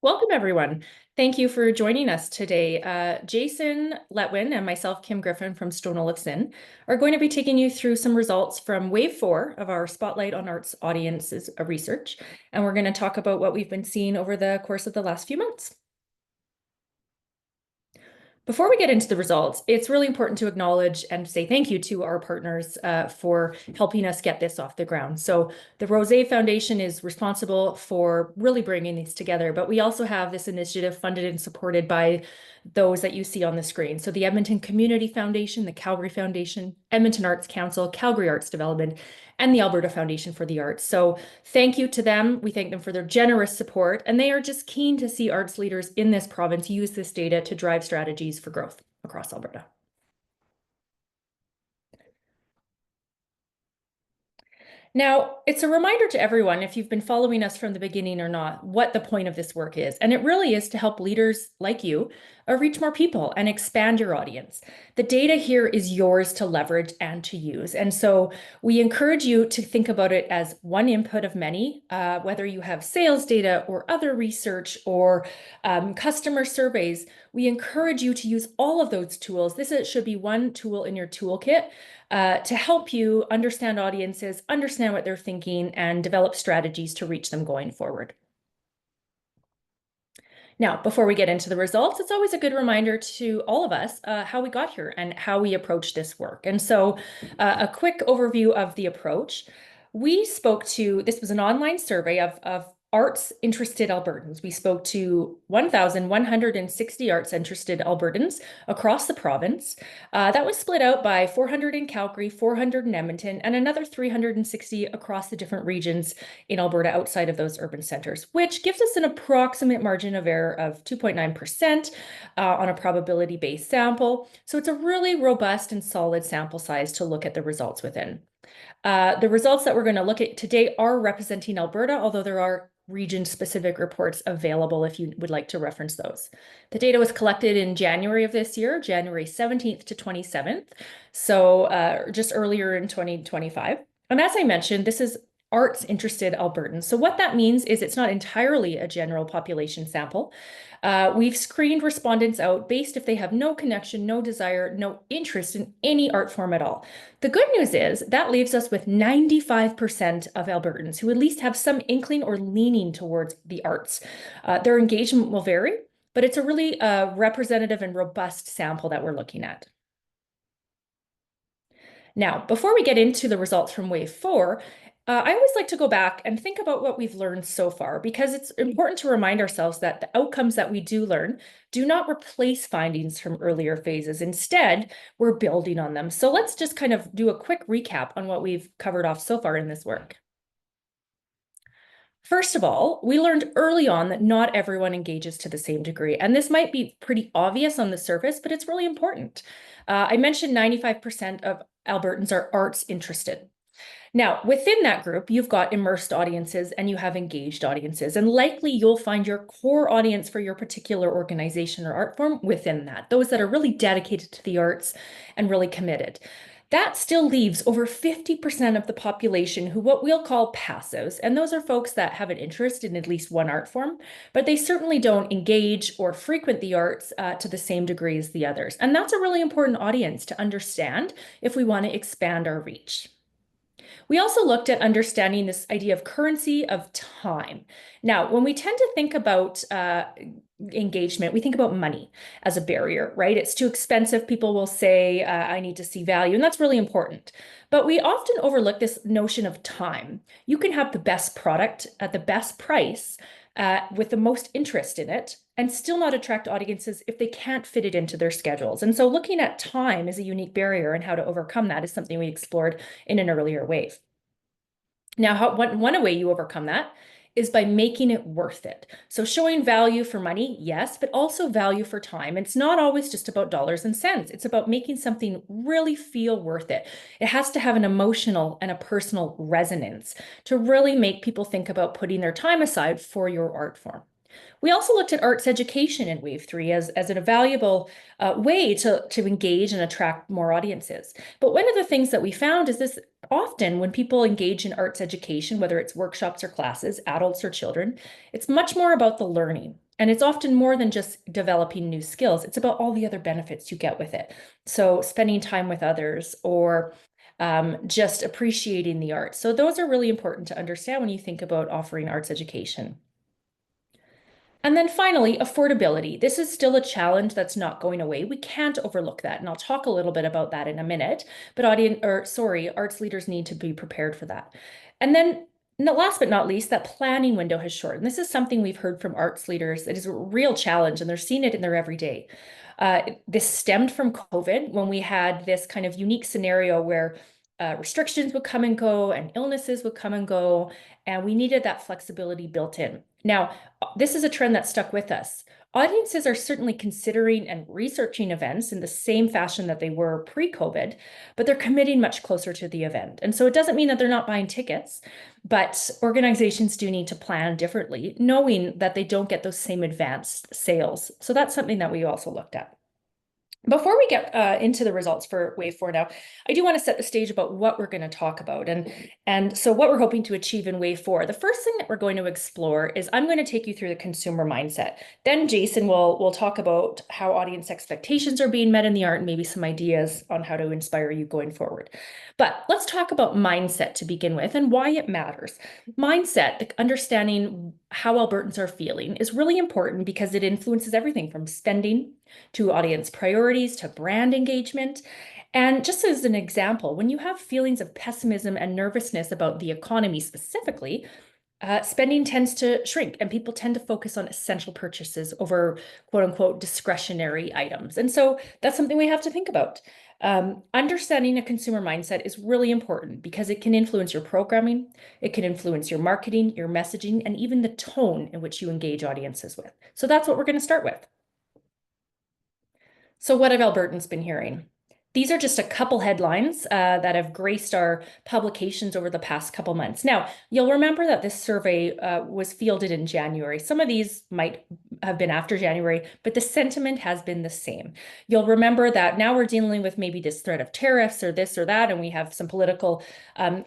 Welcome, everyone. Thank you for joining us today. Jason Letwin and myself, Kim Griffin from Stone Olafson, are going to be taking you through some results from Wave 4 of our Spotlight on Arts Audiences research. And we're going to talk about what we've been seeing over the course of the last few months. Before we get into the results, it's really important to acknowledge and say thank you to our partners for helping us get this off the ground. So the Rose Foundation is responsible for really bringing these together, but we also have this initiative funded and supported by those that you see on the screen. So the Edmonton Community Foundation, the Calgary Foundation, Edmonton Arts Council, Calgary Arts Development, and the Alberta Foundation for the Arts. So thank you to them. We thank them for their generous support, and they are just keen to see arts leaders in this province use this data to drive strategies for growth across Alberta. Now, it's a reminder to everyone, if you've been following us from the beginning or not, what the point of this work is. And it really is to help leaders like you reach more people and expand your audience. The data here is yours to leverage and to use. And so we encourage you to think about it as one input of many, whether you have sales data or other research or customer surveys. We encourage you to use all of those tools. Should be one tool in your toolkit to help you understand audiences, understand what they're thinking, and develop strategies to reach them going forward. Now, before we get into the results, it's always a good reminder to all of us how we got here and how we approach this work. And so a quick overview of the approach. This was an online survey of arts interested Albertans. We spoke to 1,160 arts interested Albertans across the province. That was split out by 400 in Calgary, 400 in Edmonton, and another 360 across the different regions in Alberta outside of those urban centers, which gives us an approximate margin of error of 2.9% on a probability-based sample. So it's a really robust and solid sample size to look at the results within. The results that we're going to look at today are representing Alberta, although there are region-specific reports available if you would like to reference those. The data was collected in January of this year, January 17th to 27th, so just earlier in 2025. And as I mentioned, this is arts-interested Albertans. So what that means is it's not entirely a general population sample. We've screened respondents out based if they have no connection, no desire, no interest in any art form at all. The good news is that leaves us with 95% of Albertans who at least have some inkling or leaning towards the arts. Their engagement will vary, but it's a really representative and robust sample that we're looking at. Now, before we get into the results from Wave 4, I always like to go back and think about what we've learned so far, because it's important to remind ourselves that the outcomes that we do learn do not replace findings from earlier phases. Instead, we're building on them. So let's just kind of do a quick recap on what we've covered off so far in this work. First of all, we learned early on that not everyone engages to the same degree, and this might be pretty obvious on the surface, but it's really important. I mentioned 95% of Albertans are arts interested. Now, within that group, you've got immersed audiences and you have engaged audiences, and likely you'll find your core audience for your particular organization or art form within that, those that are really dedicated to the arts and really committed. That still leaves over 50% of the population who what we'll call passives, and those are folks that have an interest in at least one art form, but they certainly don't engage or frequent the arts to the same degree as the others. And that's a really important audience to understand if we want to expand our reach. We also looked at understanding this idea of currency of time. Now, when we tend to think about engagement, we think about money as a barrier, right? It's too expensive. People will say, I need to see value, and that's really important. But we often overlook this notion of time. You can have the best product at the best price with the most interest in it and still not attract audiences if they can't fit it into their schedules. And so looking at time as a unique barrier and how to overcome that is something we explored in an earlier wave. Now, one way you overcome that is by making it worth it. So showing value for money, yes, but also value for time. It's not always just about dollars and cents. It's about making something really feel worth it. It has to have an emotional and a personal resonance to really make people think about putting their time aside for your art form. We also looked at arts education in Wave 3 as a valuable way to engage and attract more audiences. But one of the things that we found is this: often when people engage in arts education, whether it's workshops or classes, adults or children, it's much more about the learning. And it's often more than just developing new skills. It's about all the other benefits you get with it. So spending time with others or just appreciating the arts. So those are really important to understand when you think about offering arts education. And then finally, affordability. This is still a challenge that's not going away. We can't overlook that. And I'll talk a little bit about that in a minute. But arts leaders need to be prepared for that. And then last but not least, that planning window has shortened. This is something we've heard from arts leaders. It is a real challenge, and they're seeing it in their everyday. This stemmed from COVID when we had this kind of unique scenario where restrictions would come and go and illnesses would come and go, and we needed that flexibility built in. Now, this is a trend that stuck with us. Audiences are certainly considering and researching events in the same fashion that they were pre-COVID, but they're committing much closer to the event. And so it doesn't mean that they're not buying tickets, but organizations do need to plan differently, knowing that they don't get those same advanced sales. So that's something that we also looked at. Before we get into the results for Wave 4 now, I do want to set the stage about what we're going to talk about. And so what we're hoping to achieve in Wave 4. The first thing that we're going to explore is I'm going to take you through the consumer mindset. Then Jason will talk about how audience expectations are being met in the art and maybe some ideas on how to inspire you going forward. But let's talk about mindset to begin with and why it matters. Mindset, the understanding how Albertans are feeling, is really important because it influences everything from spending to audience priorities, to brand engagement. And just as an example, when you have feelings of pessimism and nervousness about the economy specifically, spending tends to shrink and people tend to focus on essential purchases over quote unquote discretionary items. And so that's something we have to think about. Understanding a consumer mindset is really important because it can influence your programming, it can influence your marketing, your messaging, and even the tone in which you engage audiences with. So that's what we're going to start with. So what have Albertans been hearing? These are just a couple headlines that have graced our publications over the past couple months. Now, you'll remember that this survey was fielded in January. Some of these might have been after January, but the sentiment has been the same. You'll remember that now we're dealing with maybe this threat of tariffs or this or that, and we have some political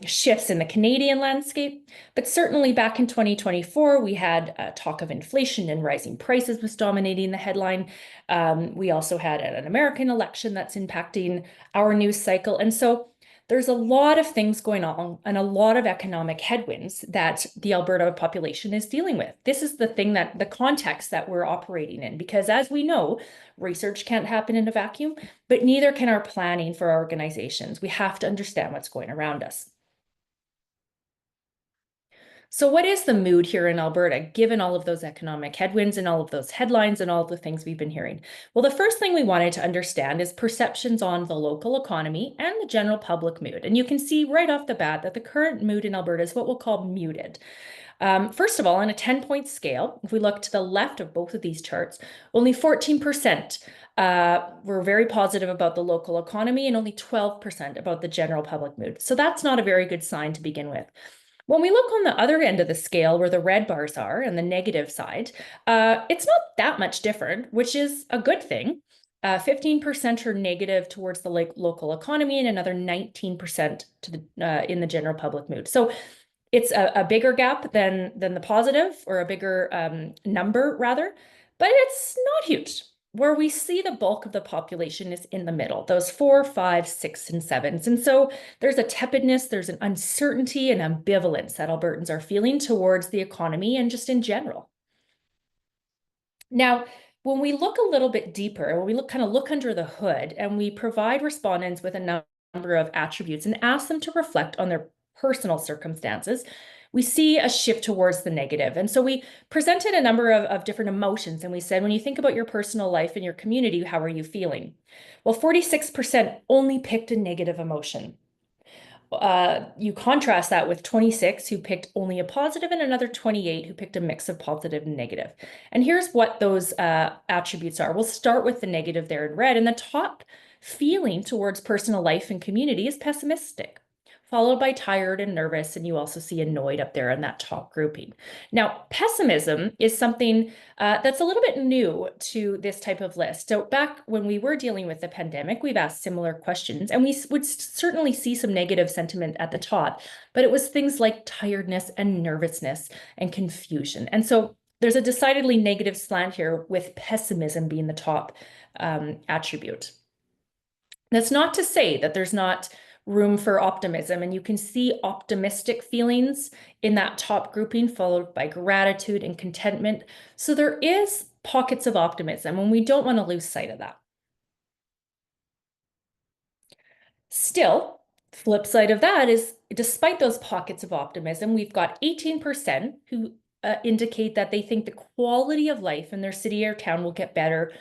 shifts in the Canadian landscape. But certainly back in 2024, we had talk of inflation and rising prices was dominating the headline. We also had an American election that's impacting our news cycle. And so there's a lot of things going on and a lot of economic headwinds that the Alberta population is dealing with. This is the context that we're operating in, because as we know, research can't happen in a vacuum, but neither can our planning for our organizations. We have to understand what's going around us. So what is the mood here in Alberta, given all of those economic headwinds and all of those headlines and all of the things we've been hearing? Well, the first thing we wanted to understand is perceptions on the local economy and the general public mood. And you can see right off the bat that the current mood in Alberta is what we'll call muted. First of all, on a 10-point scale, if we look to the left of both of these charts, only 14% were very positive about the local economy and only 12% about the general public mood. So that's not a very good sign to begin with. When we look on the other end of the scale where the red bars are and the negative side, it's not that much different, which is a good thing. 15% are negative towards the local economy and another 19% to the in the general public mood. So it's a bigger gap than the positive, or a bigger number rather, but it's not huge. Where we see the bulk of the population is in the middle, those 4, 5, 6, and 7s. And so there's a tepidness, there's an uncertainty and ambivalence that Albertans are feeling towards the economy and just in general. Now, when we look a little bit deeper, when we look under the hood, and we provide respondents with a number of attributes and ask them to reflect on their personal circumstances, we see a shift towards the negative. And so we presented a number of different emotions, and we said, when you think about your personal life and your community, how are you feeling? Well, 46% only picked a negative emotion. You contrast that with 26 who picked only a positive and another 28 who picked a mix of positive and negative. And here's what those attributes are. We'll start with the negative there in red, and the top feeling towards personal life and community is pessimistic, followed by tired and nervous, and you also see annoyed up there in that top grouping. Now, pessimism is something that's a little bit new to this type of list. So back when we were dealing with the pandemic, we've asked similar questions, and we would certainly see some negative sentiment at the top, but it was things like tiredness and nervousness and confusion. And so There's a decidedly negative slant here, with pessimism being the top attribute. That's not to say that there's not room for optimism, and you can see optimistic feelings in that top grouping, followed by gratitude and contentment. So there is pockets of optimism, and we don't want to lose sight of that. Still, flip side of that is, despite those pockets of optimism, we've got 18% who indicate that they think the quality of life in their city or town will get better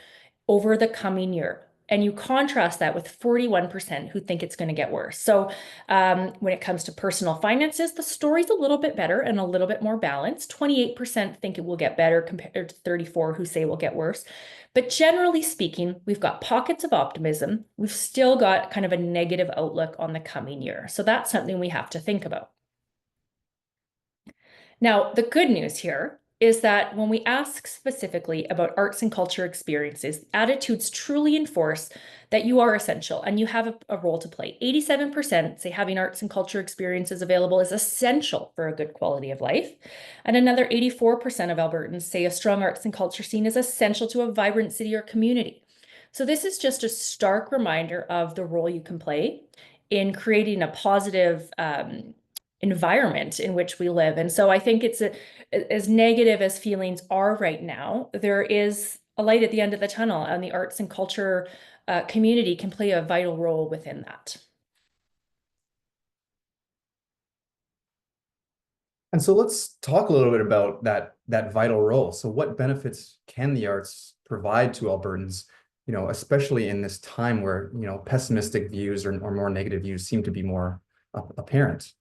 over the coming year. And you contrast that with 41% who think it's going to get worse. So when it comes to personal finances, the story's a little bit better and a little bit more balanced. 28% think it will get better compared to 34% who say it will get worse. But generally speaking, we've got pockets of optimism. We've still got kind of a negative outlook on the coming year. So that's something we have to think about. Now, the good news here is that when we ask specifically about arts and culture experiences, attitudes truly enforce that you are essential and you have a role to play. 87% say having arts and culture experiences available is essential for a good quality of life. And another 84% of Albertans say a strong arts and culture scene is essential to a vibrant city or community. So this is just a stark reminder of the role you can play in creating a positive environment in which we live. And so I think it's as negative as feelings are right now, there is a light at the end of the tunnel, and the arts and culture community can play a vital role within that. And so let's talk a little bit about that vital role. So what benefits can the arts provide to Albertans, especially in this time where, pessimistic views or more negative views seem to be more apparent?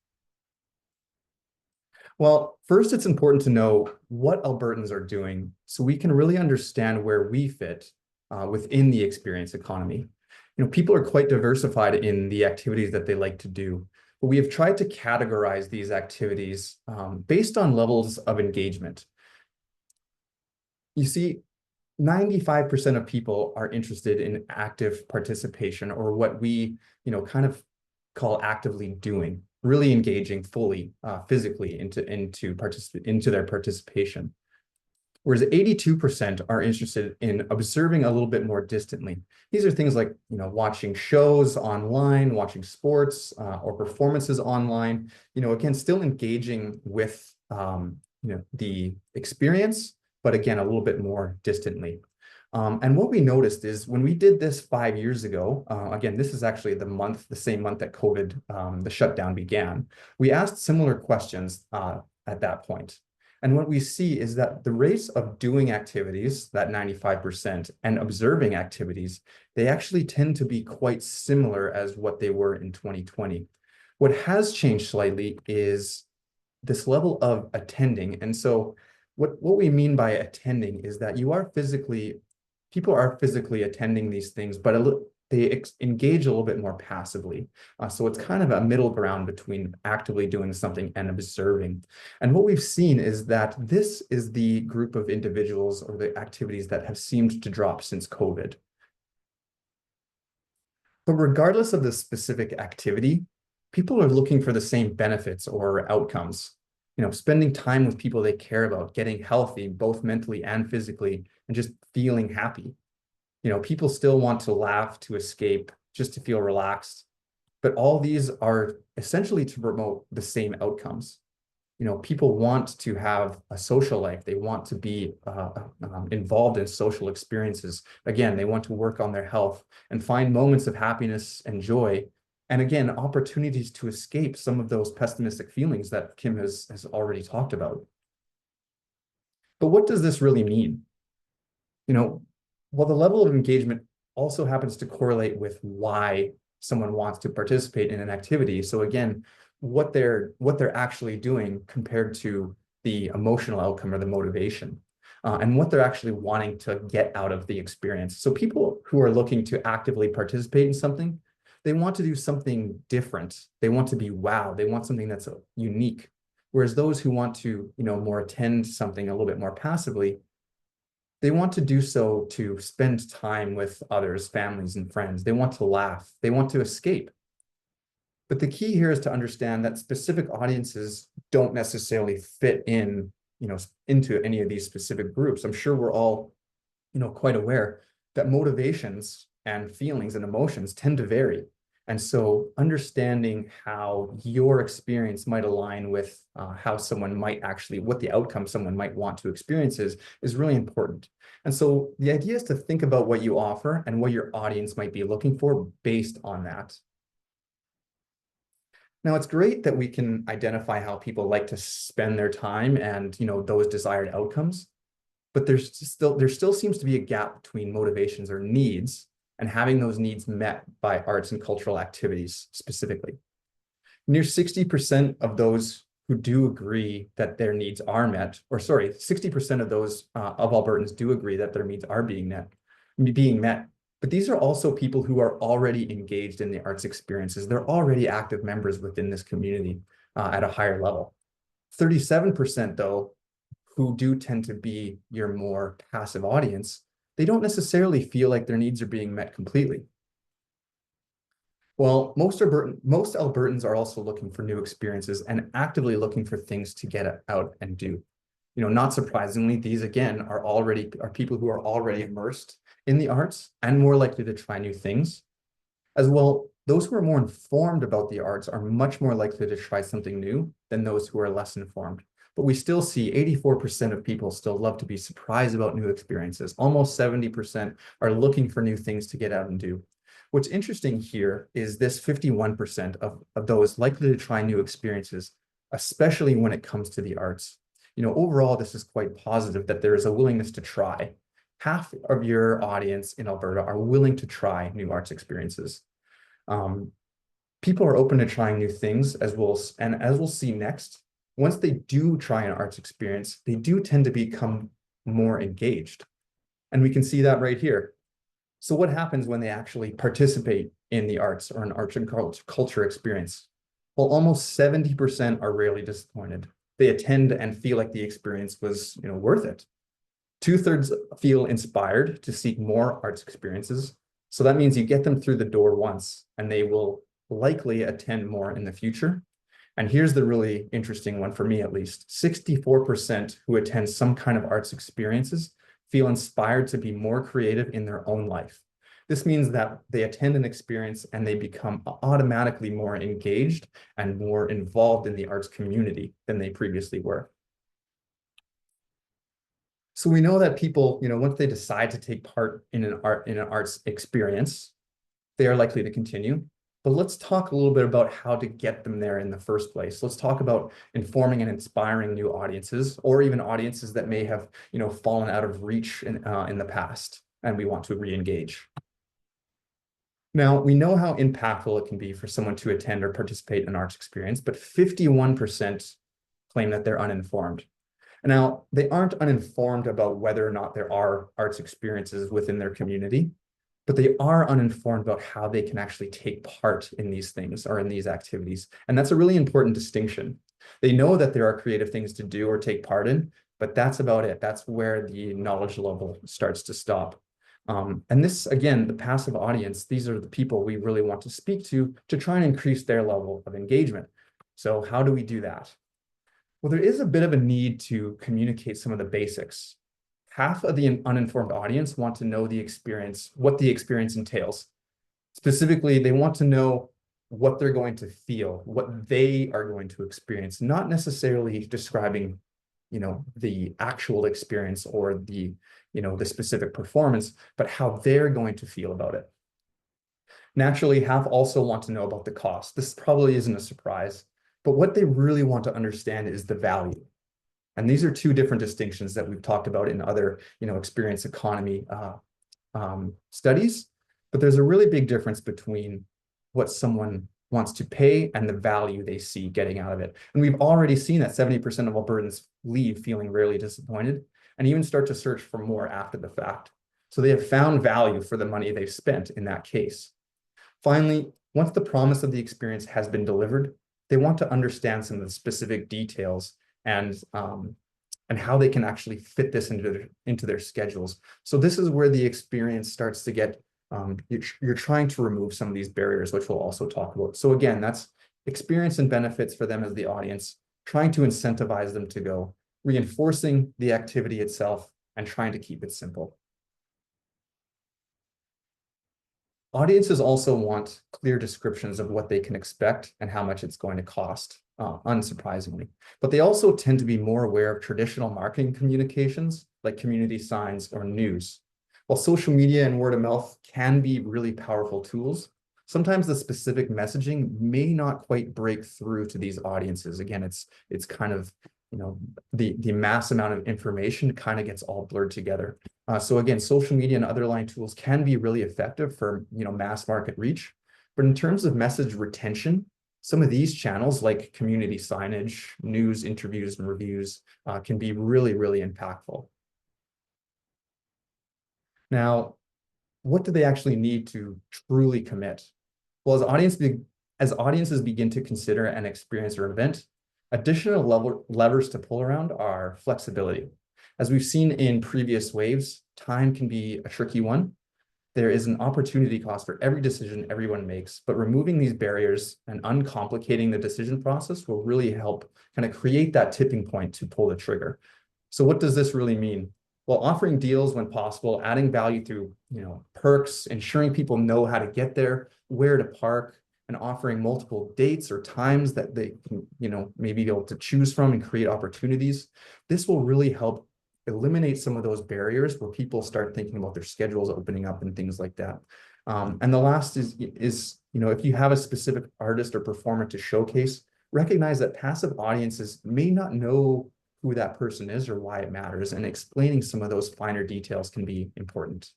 Well, first, it's important to know what Albertans are doing so we can really understand where we fit within the experience economy. People are quite diversified in the activities that they like to do, but we have tried to categorize these activities based on levels of engagement. You see, 95% of people are interested in active participation, or what we, kind of call actively doing, really engaging fully, physically into their participation. Whereas 82% are interested in observing a little bit more distantly. These are things like, watching shows online, watching sports or performances online, again, still engaging with, the experience, but again, a little bit more distantly. And what we noticed is when we did this 5 years ago, again, this is actually the same month that COVID, the shutdown began, we asked similar questions at that point. And what we see is that the rates of doing activities, that 95%, and observing activities, they actually tend to be quite similar as what they were in 2020. What has changed slightly is this level of attending. And so what we mean by attending is that people are physically attending these things, but they engage a little bit more passively. So it's kind of a middle ground between actively doing something and observing. And what we've seen is that this is the group of individuals or the activities that have seemed to drop since COVID. But regardless of the specific activity, people are looking for the same benefits or outcomes. Spending time with people they care about, getting healthy, both mentally and physically, and just feeling happy. People still want to laugh, to escape, just to feel relaxed. But all these are essentially to promote the same outcomes. People want to have a social life. They want to be involved in social experiences. Again, they want to work on their health and find moments of happiness and joy. And again, opportunities to escape some of those pessimistic feelings that Kim has already talked about. But what does this really mean? Well, the level of engagement also happens to correlate with why someone wants to participate in an activity. So again, what they're actually doing compared to the emotional outcome or the motivation, and what they're actually wanting to get out of the experience. So people who are looking to actively participate in something, they want to do something different. They want to be wow. They want something that's unique. Whereas those who want to, more attend something a little bit more passively, they want to do so to spend time with others, families, and friends. They want to laugh. They want to escape. But the key here is to understand that specific audiences don't necessarily fit in into any of these specific groups, I'm sure we're all, quite aware that motivations and feelings and emotions tend to vary. And so understanding how your experience might align with how someone might actually, what the outcome someone might want to experience is really important. And so the idea is to think about what you offer and what your audience might be looking for based on that. Now, it's great that we can identify how people like to spend their time and, those desired outcomes, but there still seems to be a gap between motivations or needs and having those needs met by arts and cultural activities specifically. Near 60% of those who do agree that their needs are met, or sorry, 60% of those of Albertans do agree that their needs are being met. But these are also people who are already engaged in the arts experiences. They're already active members within this community at a higher level. 37%, though, who do tend to be your more passive audience, they don't necessarily feel like their needs are being met completely. Well, most Albertans are also looking for new experiences and actively looking for things to get out and do. Not surprisingly, these again are people who are already immersed in the arts and more likely to try new things. As well, those who are more informed about the arts are much more likely to try something new than those who are less informed. But we still see 84% of people still love to be surprised about new experiences. Almost 70% are looking for new things to get out and do. What's interesting here is this 51% of those likely to try new experiences, especially when it comes to the arts. Overall, this is quite positive that there is a willingness to try. Half of your audience in Alberta are willing to try new arts experiences. People are open to trying new things, as we'll see next. Once they do try an arts experience, they do tend to become more engaged. And we can see that right here. So what happens when they actually participate in the arts or an arts and culture experience? Well, almost 70% are rarely disappointed. They attend and feel like the experience was, worth it. 2/3 feel inspired to seek more arts experiences. So that means you get them through the door once and they will likely attend more in the future. And here's the really interesting one for me, at least. 64% who attend some kind of arts experiences feel inspired to be more creative in their own life. This means that they attend an experience and they become automatically more engaged and more involved in the arts community than they previously were. So we know that people, once they decide to take part in an arts experience, they are likely to continue. But let's talk a little bit about how to get them there in the first place. Let's talk about informing and inspiring new audiences, or even audiences that may have, fallen out of reach in the past, and we want to re-engage. Now, we know how impactful it can be for someone to attend or participate in an arts experience, but 51% claim that they're uninformed. Now, they aren't uninformed about whether or not there are arts experiences within their community, but they are uninformed about how they can actually take part in these things or in these activities. And that's a really important distinction. They know that there are creative things to do or take part in, but that's about it. That's where the knowledge level starts to stop. And this, again, the passive audience, these are the people we really want to speak to try and increase their level of engagement. So how do we do that? Well, there is a bit of a need to communicate some of the basics. Half of the uninformed audience want to know the experience, what the experience entails. Specifically, they want to know what they're going to feel, what they are going to experience, not necessarily describing, the actual experience or the specific performance, but how they're going to feel about it. Naturally, half also want to know about the cost. This probably isn't a surprise, but what they really want to understand is the value. And these are two different distinctions that we've talked about in other, experience economy studies. But there's a really big difference between what someone wants to pay and the value they see getting out of it. And we've already seen that 70% of Albertans leave feeling rarely disappointed and even start to search for more after the fact. So they have found value for the money they've spent in that case. Finally, once the promise of the experience has been delivered, they want to understand some of the specific details and how they can actually fit this into their schedules. So this is where the experience starts to get, you're trying to remove some of these barriers, which we'll also talk about. So again, that's experience and benefits for them as the audience, trying to incentivize them to go. reinforcing the activity itself, and trying to keep it simple. Audiences also want clear descriptions of what they can expect and how much it's going to cost, unsurprisingly. But they also tend to be more aware of traditional marketing communications like community signs or news. While social media and word of mouth can be really powerful tools, sometimes the specific messaging may not quite break through to these audiences. Again, it's kind of, the mass amount of information kind of gets all blurred together. So again, social media and other line tools can be really effective for, mass market reach. But in terms of message retention, some of these channels like community signage, news, interviews, and reviews can be really, really impactful. Now, what do they actually need to truly commit? Well, as audiences begin to consider and experience their event, additional levers to pull around are flexibility. As we've seen in previous waves, time can be a tricky one. There is an opportunity cost for every decision everyone makes, but removing these barriers and uncomplicating the decision process will really help kind of create that tipping point to pull the trigger. So what does this really mean? Well, offering deals when possible, adding value through, perks, ensuring people know how to get there, where to park, and offering multiple dates or times that they can, maybe be able to choose from and create opportunities. This will really help eliminate some of those barriers where people start thinking about their schedules opening up and things like that. And the last is, if you have a specific artist or performer to showcase, recognize that passive audiences may not know who that person is or why it matters, and explaining some of those finer details can be important.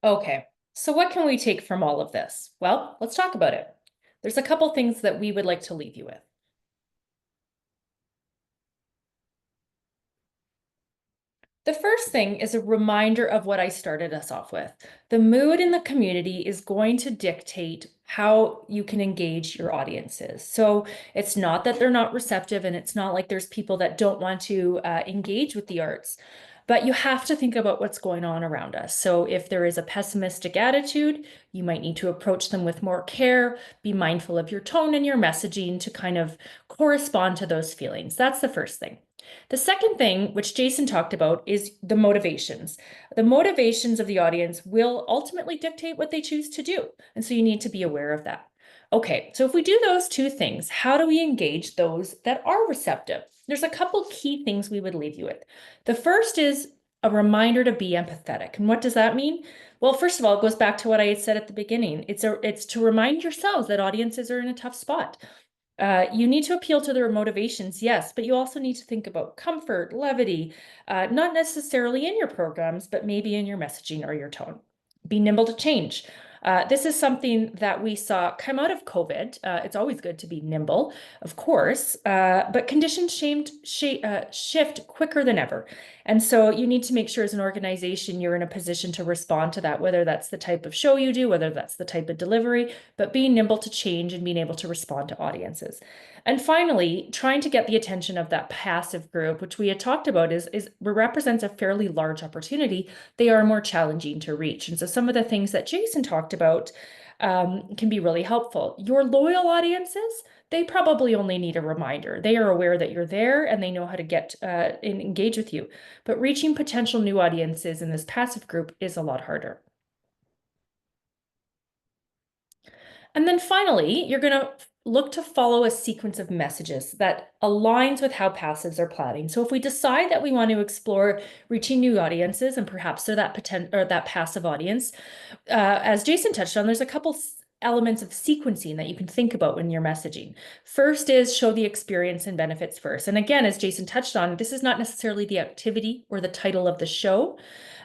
Okay, so what can we take from all of this? Well, let's talk about it. There's a couple things that we would like to leave you with. The first thing is a reminder of what I started us off with. The mood in the community is going to dictate how you can engage your audiences. So it's not that they're not receptive, and it's not like there's people that don't want to engage with the arts, but you have to think about what's going on around us. So if there is a pessimistic attitude, you might need to approach them with more care, be mindful of your tone and your messaging to kind of correspond to those feelings. That's the first thing. The second thing, which Jason talked about, is the motivations. The motivations of the audience will ultimately dictate what they choose to do. And so you need to be aware of that. Okay, so if we do those two things, how do we engage those that are receptive? There's a couple key things we would leave you with. The first is a reminder to be empathetic. And what does that mean? Well, first of all, it goes back to what I had said at the beginning. It's to remind yourselves that audiences are in a tough spot. You need to appeal to their motivations, yes, but you also need to think about comfort, levity, not necessarily in your programs, but maybe in your messaging or your tone. Be nimble to change. This is something that we saw come out of COVID. It's always good to be nimble, of course, but conditions shift quicker than ever. And so you need to make sure as an organization you're in a position to respond to that, whether that's the type of show you do, whether that's the type of delivery, but being nimble to change and being able to respond to audiences. And finally, trying to get the attention of that passive group, which we had talked about, is represents a fairly large opportunity. They are more challenging to reach. And so some of the things that Jason talked about can be really helpful. Your loyal audiences, they probably only need a reminder. They are aware that you're there and they know how to get and engage with you. But reaching potential new audiences in this passive group is a lot harder. And then finally, you're going to look to follow a sequence of messages that aligns with how passives are planning. So if we decide that we want to explore reaching new audiences and perhaps they're that passive audience, as Jason touched on, there's a couple elements of sequencing that you can think about when you're messaging. First is show the experience and benefits first. And again, as Jason touched on, this is not necessarily the activity or the title of the show.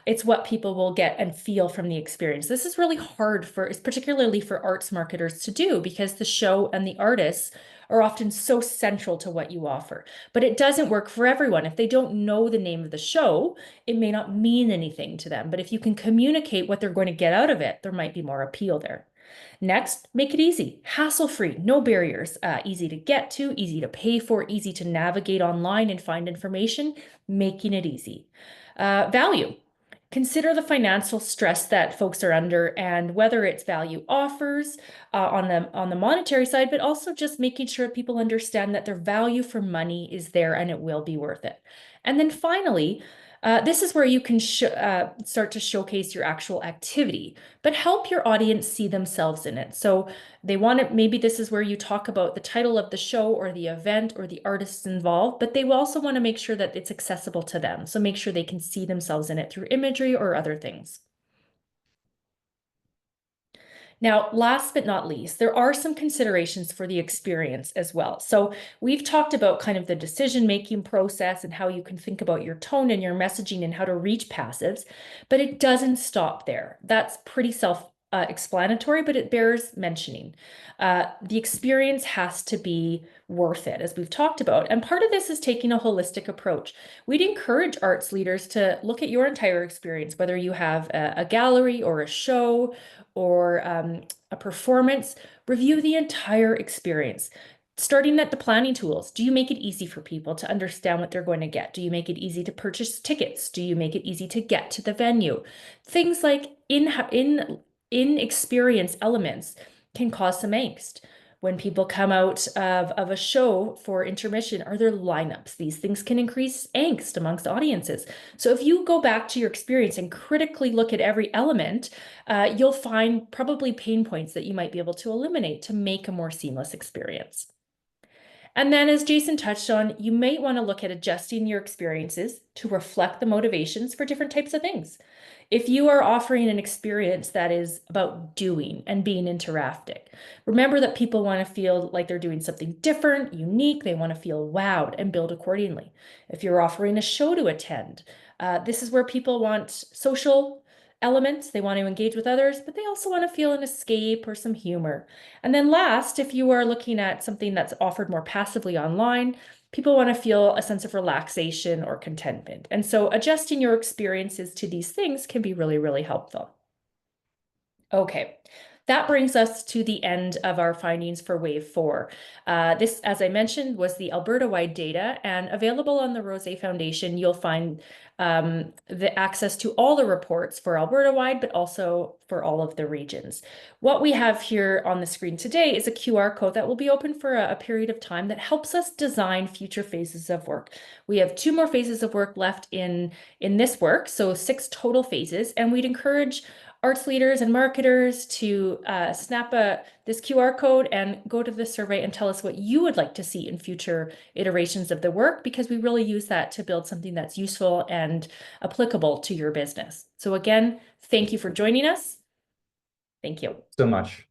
It's what people will get and feel from the experience. This is really hard particularly for arts marketers to do, because the show and the artists are often so central to what you offer. But it doesn't work for everyone. If they don't know the name of the show, it may not mean anything to them. But if you can communicate what they're going to get out of it, there might be more appeal there. Next, make it easy, hassle-free, no barriers, easy to get to, easy to pay for, easy to navigate online and find information, making it easy. Value. Consider the financial stress that folks are under and whether it's value offers on the monetary side, but also just making sure people understand that their value for money is there and it will be worth it. And then finally, this is where you can start to showcase your actual activity, but help your audience see themselves in it. So they want to, maybe this is where you talk about the title of the show or the event or the artists involved, but they will also want to make sure that it's accessible to them. So make sure they can see themselves in it through imagery or other things. Now, last but not least, there are some considerations for the experience as well. So we've talked about kind of the decision-making process and how you can think about your tone and your messaging and how to reach passives, but it doesn't stop there. That's pretty self-explanatory, but it bears mentioning. The experience has to be worth it, as we've talked about. And part of this is taking a holistic approach. We'd encourage arts leaders to look at your entire experience, whether you have a gallery or a show or a performance, review the entire experience. Starting at the planning tools, do you make it easy for people to understand what they're going to get? Do you make it easy to purchase tickets? Do you make it easy to get to the venue? Things like in experience elements can cause some angst. When people come out of a show for intermission, are there lineups? These things can increase angst amongst audiences. So if you go back to your experience and critically look at every element, you'll find probably pain points that you might be able to eliminate to make a more seamless experience. And then, as Jason touched on, you might want to look at adjusting your experiences to reflect the motivations for different types of things. If you are offering an experience that is about doing and being interactive, remember that people want to feel like they're doing something different, unique. They want to feel wowed and build accordingly. If you're offering a show to attend, this is where people want social elements. They want to engage with others, but they also want to feel an escape or some humor. And then last, if you are looking at something that's offered more passively online, people want to feel a sense of relaxation or contentment. And so adjusting your experiences to these things can be really, really helpful. Okay, that brings us to the end of our findings for Wave 4. This, as I mentioned, was the Alberta-wide data, and available on the Rose Foundation, you'll find the access to all the reports for Alberta-wide, but also for all of the regions. What we have here on the screen today is a QR code that will be open for a period of time that helps us design future phases of work. We have 2 more phases of work left in this work, so 6 total phases, and we'd encourage arts leaders and marketers to snap this QR code and go to the survey and tell us what you would like to see in future iterations of the work, because we really use that to build something that's useful and applicable to your business. So again, thank you for joining us. Thank you. So much.